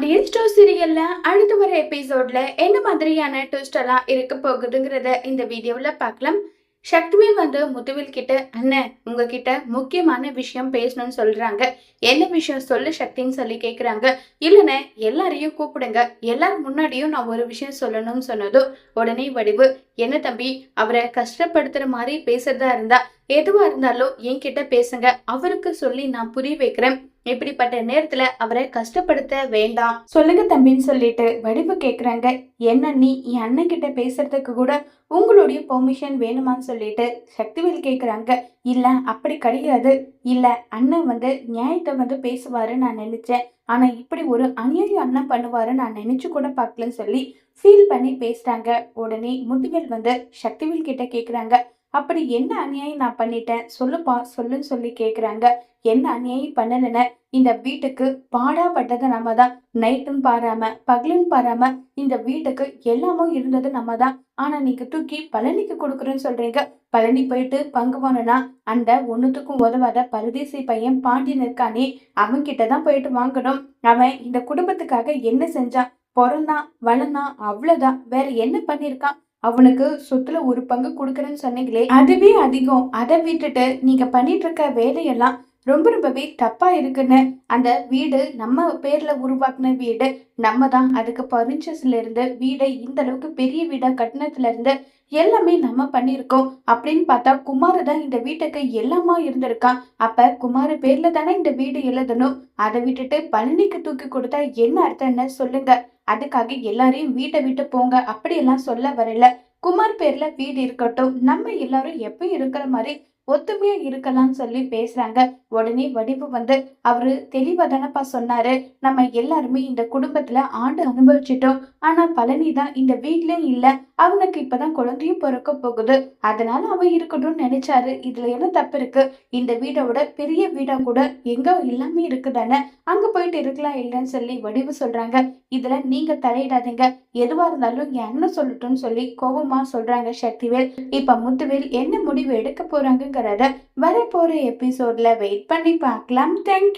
Pandian store சீரியல்ல அடுத்து வர எபிசோட்ல என்ன மாதிரியான ட்விஸ்ட் எல்லாம் இருக்க போகுதுங்கிறத இந்த வீடியோல பார்க்கலாம். சக்திவேல் முத்துவேல் கிட்ட, அண்ணன் உங்ககிட்ட முக்கியமான விஷயம் பேசணும்னு சொல்றாங்க, என்ன விஷயம் சொல்லு சக்தின்னு சொல்லி கேக்குறாங்க. இல்லைன்னு எல்லாரையும் கூப்பிடுங்க, எல்லாரும் முன்னாடியும் நான் ஒரு விஷயம் சொல்லணும்னு சொன்னதும் உடனே வடிவு, என்ன தம்பி அவரை கஷ்டப்படுத்துற மாதிரி பேசுறதா இருந்தா எதுவா இருந்தாலும் என்கிட்ட பேசுங்க, அவருக்கு சொல்லி நான் புரிய வைக்கிறேன், இப்படிப்பட்ட நேரத்துல அவரை கஷ்டப்படுத்த வேண்டாம் சொல்லுங்க தம்பின்னு சொல்லிட்டு வடிவு கேக்குறாங்க. என்ன நீ என் அண்ணன் கிட்ட பேசுறதுக்கு கூட உங்களுடைய பெர்மிஷன் வேணுமான்னு சொல்லிட்டு சக்திவேல் கேக்குறாங்க. இல்ல அப்படி கிடையாது, இல்ல அண்ணன் நியாயத்தை பேசுவாரு நான் நினைச்சேன், ஆனா இப்படி ஒரு அநியாயம் அண்ணன் பண்ணுவாரு நான் நினைச்சு கூட பார்க்கலன்னு சொல்லி ஃபீல் பண்ணி பேசுறாங்க. உடனே முத்துவேல் சக்திவேல் கிட்ட கேக்குறாங்க, அப்படி என்ன அநியாயம் நான் பண்ணிட்டேன் சொல்லுப்பா சொல்லுன்னு சொல்லி கேக்குறாங்க. என்ன அநியாயம் பண்ணலன்னு இந்த வீட்டுக்கு பாடா பட்டது நம்ம தான், நைட்டும் பாராம பகலும் பாராம இந்த வீட்டுக்கு எல்லாமும் இருந்தது நம்ம தான். ஆனா நீங்க தூக்கி பழனிக்கு கொடுக்குறேன்னு சொல்றீங்க. பழனி போயிட்டு பங்கு வாங்கினா அந்த ஒண்ணுத்துக்கும் உதவாத பரதேசி பையன் பாண்டியன் இருக்கானே, அவன் கிட்டதான் போயிட்டு வாங்கணும். அவன் இந்த குடும்பத்துக்காக என்ன செஞ்சான், பிறந்தான் வளர்ந்தான் அவ்வளவுதான், வேற என்ன பண்ணிருக்கான்? அவனுக்கு சொத்துல ஒரு பங்கு கொடுக்கறேன்னு சொன்னீங்களே, அதுவே அதிகம். அதை விட்டுட்டு நீங்க பண்ணிட்டு இருக்க வேலையெல்லாம் ரொம்பவே தப்பா இருக்குன்னு. அந்த வீடு நம்ம பேர்ல உருவாக்குன வீடு, நம்ம தான் அதுக்கு பர்னிச்சர்ஸ்ல இருந்து வீடை இந்த அளவுக்கு பெரிய வீடா கட்டினதுல இருந்து எல்லாமே நம்ம பண்ணிருக்கோம் அப்படின்னு பார்த்தா குமார் தான் இந்த வீட்டுக்கு எல்லாமா இருந்திருக்கான். அப்ப குமார் பேர்ல தானே இந்த வீடு எழுதணும். அதை விட்டுட்டு பழனிக்கு தூக்கி கொடுத்தா என்ன அர்த்தம்னு சொல்லுங்க. அதுக்காக எல்லாரையும் வீட்டை விட்டு போங்க அப்படியெல்லாம் சொல்ல வரல. குமார் பேர்ல வீடு இருக்கட்டும், நம்ம எல்லாரும் எப்பயும் இருக்கிற மாதிரி ஒத்துமையா இருக்கலாம்னு சொல்லி பேசுறாங்க. உடனே வடிவு அவரு தெளிவா தானப்பா சொன்னாரு, நம்ம எல்லாருமே இந்த குடும்பத்துல ஆண்டு அனுபவிச்சிட்டோம், ஆனா பழனி தான் இந்த வீட்லயும் இல்ல, அவனுக்கு இப்பதான் குழந்தையும் பிறக்க போகுது, அதனால அவன் இருக்கணும்னு நினைச்சாரு, இதுல என்ன தப்பு இருக்கு? இந்த வீடோட பெரிய வீடா கூட எங்க எல்லாமே இருக்குதானே, அங்க போயிட்டு இருக்கலாம் இல்லைன்னு சொல்லி வடிவு சொல்றாங்க. இதுல நீங்க தலையிடாதீங்க, எதுவா இருந்தாலும் என் அண்ணன் சொல்லட்டும்னு சொல்லி கோபமா சொல்றாங்க சக்திவேல். இப்ப முத்துவேல் என்ன முடிவு எடுக்க போறாங்கங்கிறத வரப்போற எபிசோட்ல வெயிட் பண்ணி பார்க்கலாம். தேங்க்யூ.